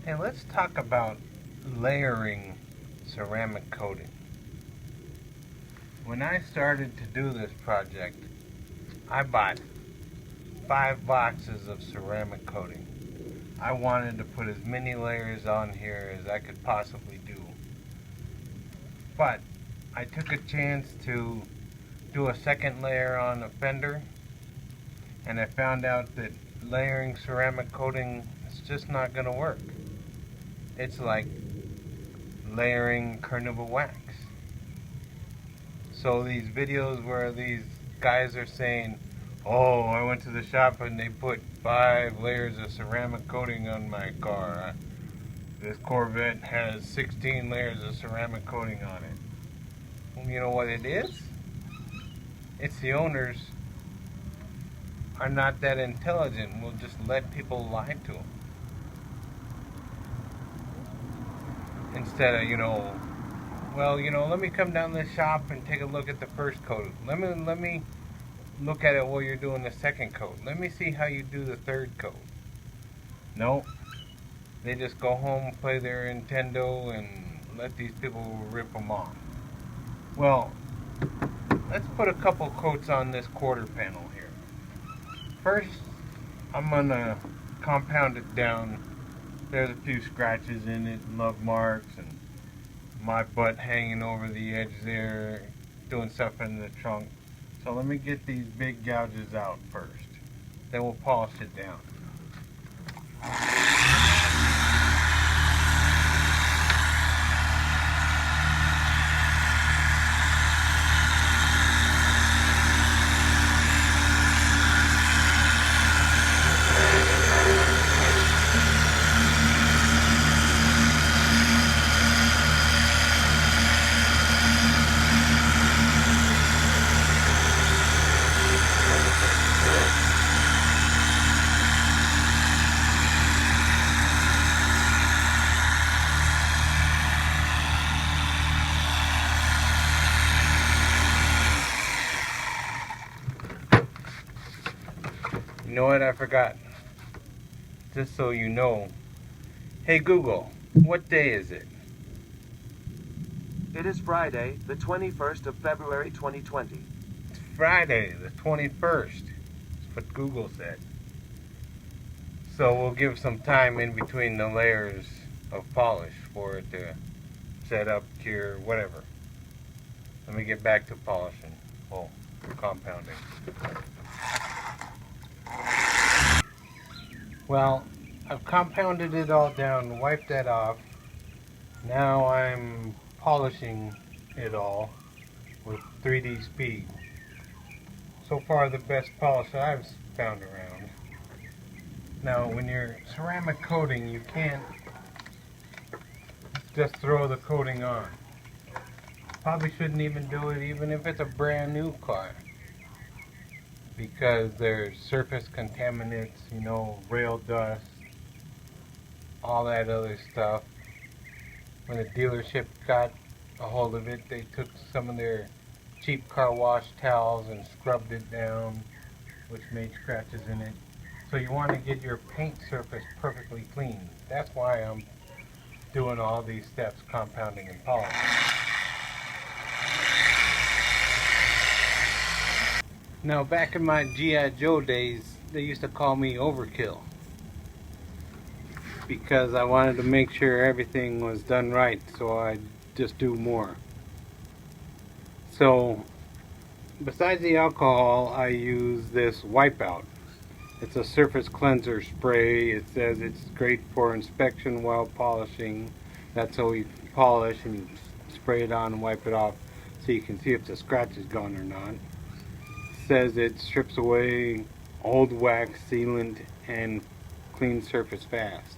Hey, let's talk about layering ceramic coating. When I started to do this project, I bought 5 boxes of ceramic coating. I wanted to put as many layers on here as I could possibly do. But I took a chance to do a second layer on a fender, and I found out that layering ceramic coating is just not going to work. It's like layering carnauba wax. So these videos where these guys are saying, oh, I went to the shop and they put 5 layers of ceramic coating on my car. This Corvette has 16 layers of ceramic coating on it. Well, you know what it is? It's the owners are not that intelligent. We'll just let people lie to them. Instead of, well, let me come down to the shop and take a look at the first coat. Let me look at it while you're doing the second coat. Let me see how you do the third coat. No, they just go home, play their Nintendo, and let these people rip them off. Well, let's put a couple coats on this quarter panel here. First, I'm gonna compound it down. There's a few scratches in it, love marks, and my butt hanging over the edge there, doing stuff in the trunk. So let me get these big gouges out first. Then we'll polish it down. You know what I forgot? Just so you know. Hey Google, what day is it? It is Friday, the 21st of February 2020. It's Friday, the 21st. That's what Google said. So we'll give some time in between the layers of polish for it to set up, cure, whatever. Let me get back to polishing. Oh, compounding. Well, I've compounded it all down, wiped that off. Now I'm polishing it all with 3D Speed. So far the best polish I've found around. Now when you're ceramic coating, you can't just throw the coating on. Probably shouldn't even do it even if it's a brand new car, because there's surface contaminants, rail dust, all that other stuff. When the dealership got a hold of it, they took some of their cheap car wash towels and scrubbed it down, which made scratches in it. So you want to get your paint surface perfectly clean. That's why I'm doing all these steps, compounding and polishing. Now, back in my G.I. Joe days, they used to call me Overkill, because I wanted to make sure everything was done right, so I'd just do more. So, besides the alcohol, I use this Wipeout. It's a surface cleanser spray. It says it's great for inspection while polishing. That's how we polish, and you spray it on and wipe it off so you can see if the scratch is gone or not. Says it strips away old wax, sealant, and cleans surface fast.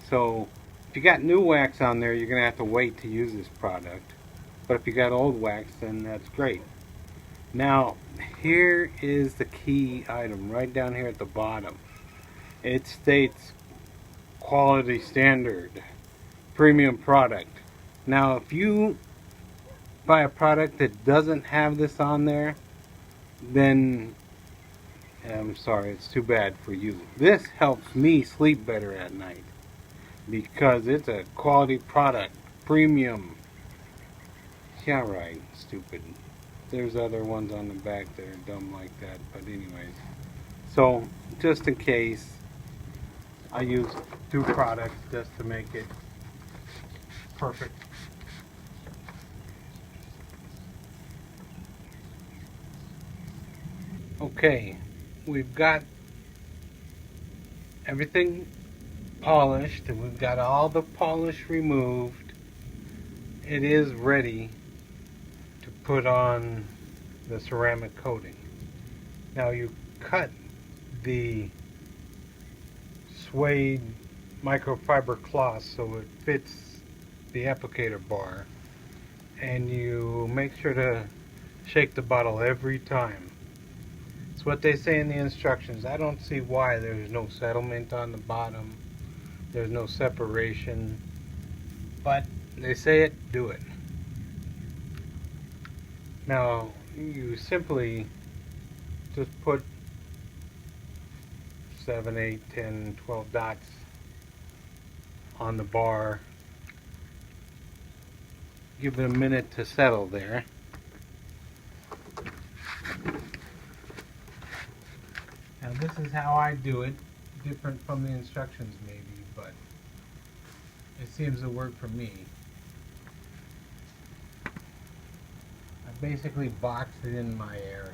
So if you got new wax on there, you're going to have to wait to use this product. But if you got old wax, then that's great. Now, here is the key item right down here at the bottom. It states quality standard, premium product. Now, if you buy a product that doesn't have this on there, then I'm sorry, it's too bad for you. This helps me sleep better at night. because it's a quality product, premium. Yeah, right, stupid. There's other ones on the back that are dumb like that, but anyways. So, just in case, I use two products just to make it perfect. Okay, we've got everything polished and we've got all the polish removed. It is ready to put on the ceramic coating. Now you cut the suede microfiber cloth so it fits the applicator bar, and you make sure to shake the bottle every time. It's what they say in the instructions. I don't see why there's no settlement on the bottom. There's no separation. But they say it, do it. Now, you simply just put 7, 8, 10, 12 dots on the bar. Give it a minute to settle there. Now this is how I do it, different from the instructions maybe, but it seems to work for me. I basically boxed it in my area.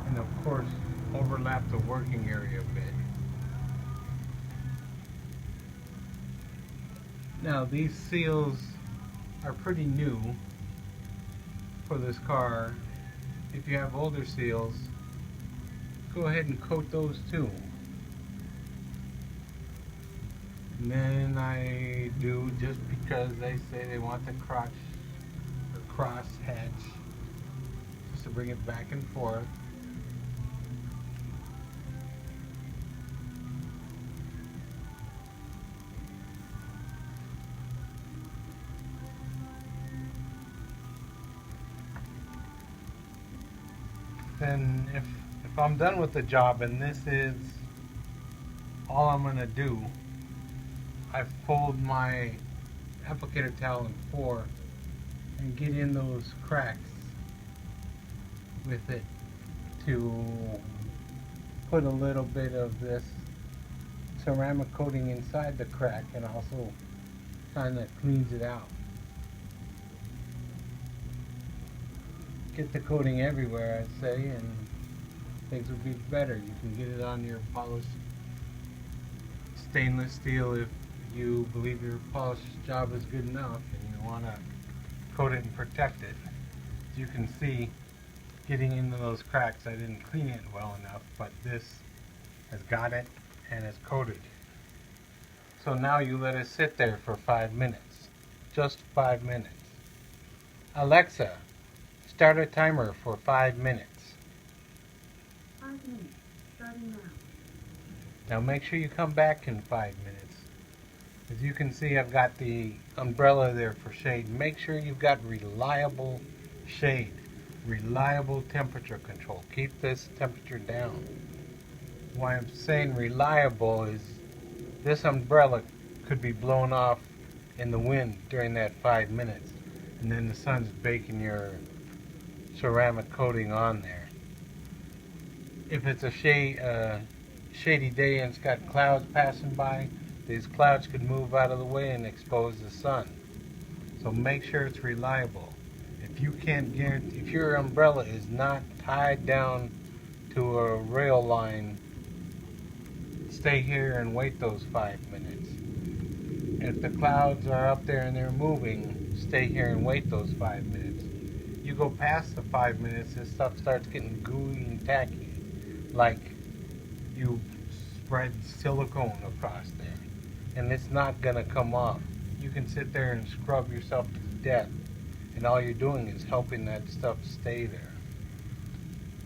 And of course overlap the working area a bit. Now these seals are pretty new for this car. If you have older seals, go ahead and coat those too. And then I do, just because they say they want the crotch or cross hatch, just to bring it back and forth. Then if I'm done with the job and this is all I'm gonna do, I fold my applicator towel in 4 and get in those cracks with it to put a little bit of this ceramic coating inside the crack, and also kind of cleans it out. Get the coating everywhere, I'd say, and things will be better. You can get it on your polished stainless steel if you believe your polish job is good enough and you want to coat it and protect it. As you can see, getting into those cracks, I didn't clean it well enough, but this has got it and it's coated. So now you let it sit there for 5 minutes. Just 5 minutes. Alexa, start a timer for 5 minutes. 5 minutes, starting now. Now make sure you come back in 5 minutes. As you can see, I've got the umbrella there for shade. Make sure you've got reliable shade, reliable temperature control. Keep this temperature down. Why I'm saying reliable is this umbrella could be blown off in the wind during that 5 minutes, and then the sun's baking your ceramic coating on there. If it's a shady day and it's got clouds passing by, these clouds could move out of the way and expose the sun. So make sure it's reliable. If you can't guarantee, if your umbrella is not tied down to a rail line, stay here and wait those 5 minutes. If the clouds are up there and they're moving, stay here and wait those 5 minutes. You go past the 5 minutes, this stuff starts getting gooey and tacky, like you spread silicone across there, and it's not gonna come off. You can sit there and scrub yourself to death, and all you're doing is helping that stuff stay there.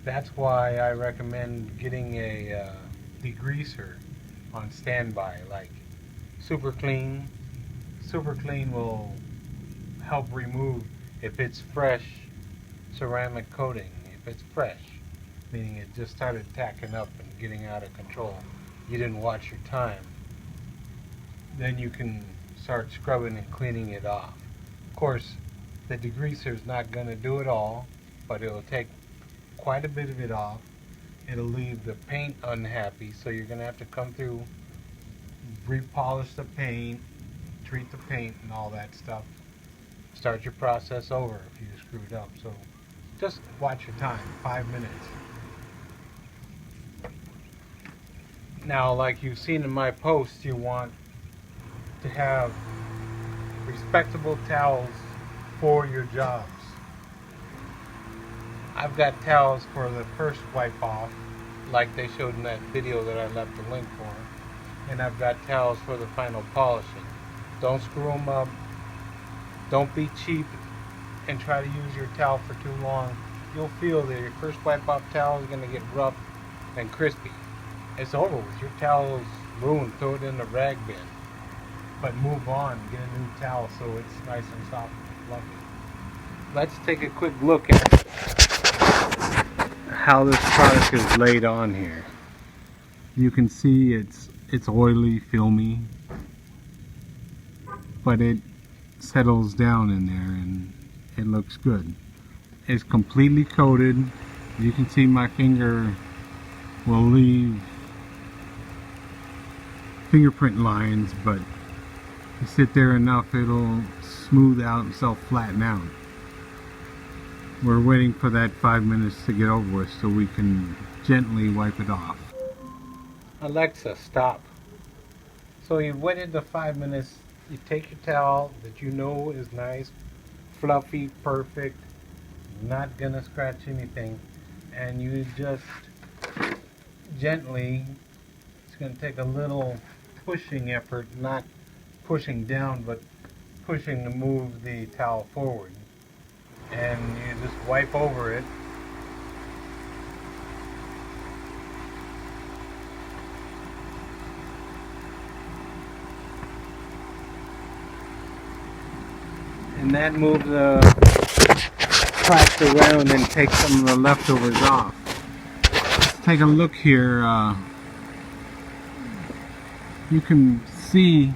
That's why I recommend getting a degreaser on standby, like Super Clean. Super Clean will help remove, if it's fresh ceramic coating, if it's fresh, meaning it just started tacking up and getting out of control, you didn't watch your time. Then you can start scrubbing and cleaning it off. Of course, the degreaser is not going to do it all, but it'll take quite a bit of it off. It'll leave the paint unhappy, so you're going to have to come through, repolish the paint, treat the paint and all that stuff. Start your process over if you screwed up. So just watch your time, 5 minutes. Now, like you've seen in my post, you want to have respectable towels for your jobs. I've got towels for the first wipe off, like they showed in that video that I left the link for, and I've got towels for the final polishing. Don't screw them up. Don't be cheap and try to use your towel for too long. You'll feel that your first wipe off towel is going to get rough and crispy. It's over with. Your towel is ruined. Throw it in the rag bin. But move on. Get a new towel so it's nice and soft and fluffy. Let's take a quick look at how this product is laid on here. You can see it's oily, filmy, but it settles down in there and it looks good. It's completely coated. You can see my finger will leave fingerprint lines, but you sit there enough it'll smooth out and self-flatten out. We're waiting for that 5 minutes to get over with so we can gently wipe it off. Alexa, stop. So you've waited the 5 minutes. You take your towel that you know is nice, fluffy, perfect, not gonna scratch anything, and you just gently, it's gonna take a little pushing effort, not pushing down, but pushing to move the towel forward. And you just wipe over it. And that moves the plaster around and takes some of the leftovers off. Let's take a look here. You can see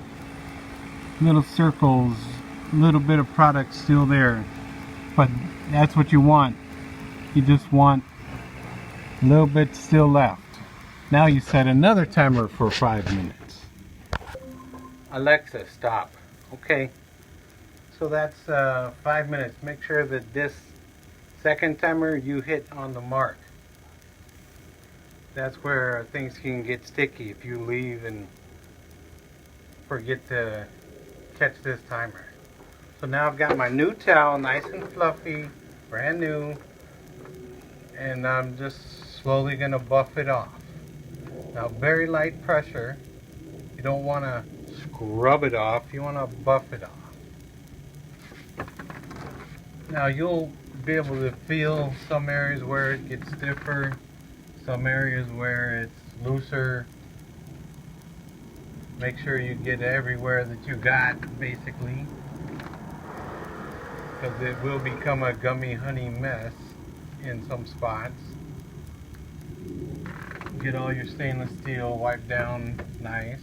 little circles, a little bit of product still there, but that's what you want. You just want a little bit still left. Now you set another timer for 5 minutes. Alexa, stop. Okay, so that's 5 minutes. Make sure that this second timer you hit on the mark. That's where things can get sticky if you leave and forget to catch this timer. So now I've got my new towel, nice and fluffy, brand new, and I'm just slowly gonna buff it off. Now very light pressure. You don't want to scrub it off, you want to buff it off. Now you'll be able to feel some areas where it gets stiffer, some areas where it's looser. Make sure you get everywhere that you got, basically, because it will become a gummy honey mess in some spots. Get all your stainless steel wiped down nice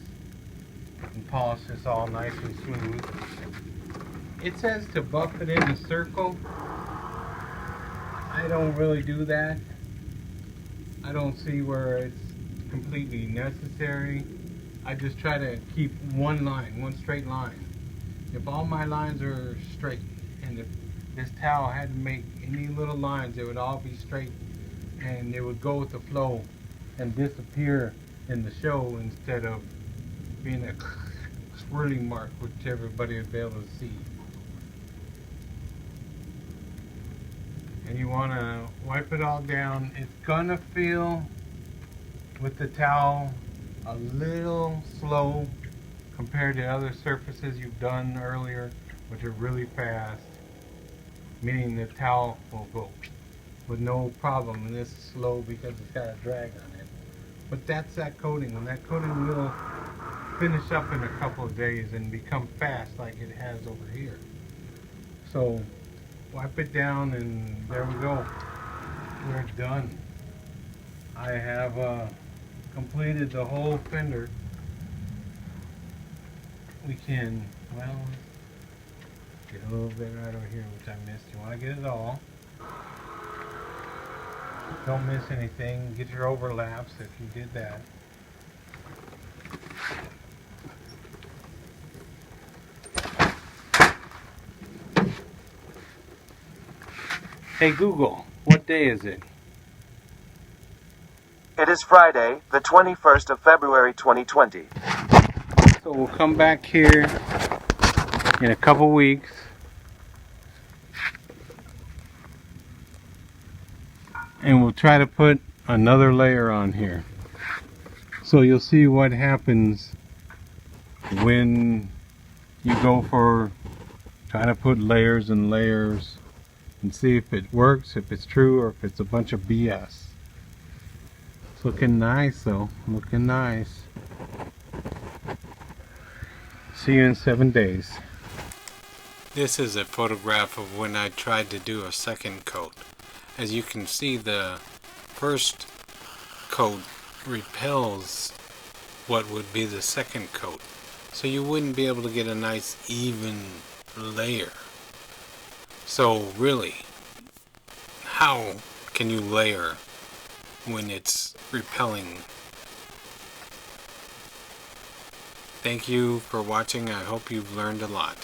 and polish this all nice and smooth. It says to buff it in a circle. I don't really do that. I don't see where it's completely necessary. I just try to keep one line, one straight line. If all my lines are straight, and if this towel had to make any little lines, it would all be straight, and it would go with the flow and disappear in the show instead of being a swirling mark which everybody would be able to see. And you want to wipe it all down. It's gonna feel with the towel a little slow compared to other surfaces you've done earlier, which are really fast, meaning the towel will go with no problem, and this is slow because it's got a drag on it. But that's that coating, and that coating will finish up in a couple of days and become fast like it has over here. So wipe it down, and there we go. We're done. I have completed the whole fender, we can, well, get a little bit right over here, which I missed. You want to get it all. Don't miss anything. Get your overlaps if you did that. Hey Google, what day is it? It is Friday, the 21st of February 2020. So we'll come back here in a couple weeks. And we'll try to put another layer on here. So you'll see what happens when you go for trying to put layers and layers and see if it works, if it's true, or if it's a bunch of BS. It's looking nice though, looking nice. See you in 7 days. This is a photograph of when I tried to do a second coat. As you can see, the first coat repels what would be the second coat. So you wouldn't be able to get a nice even layer. So really, how can you layer when it's repelling? Thank you for watching. I hope you've learned a lot.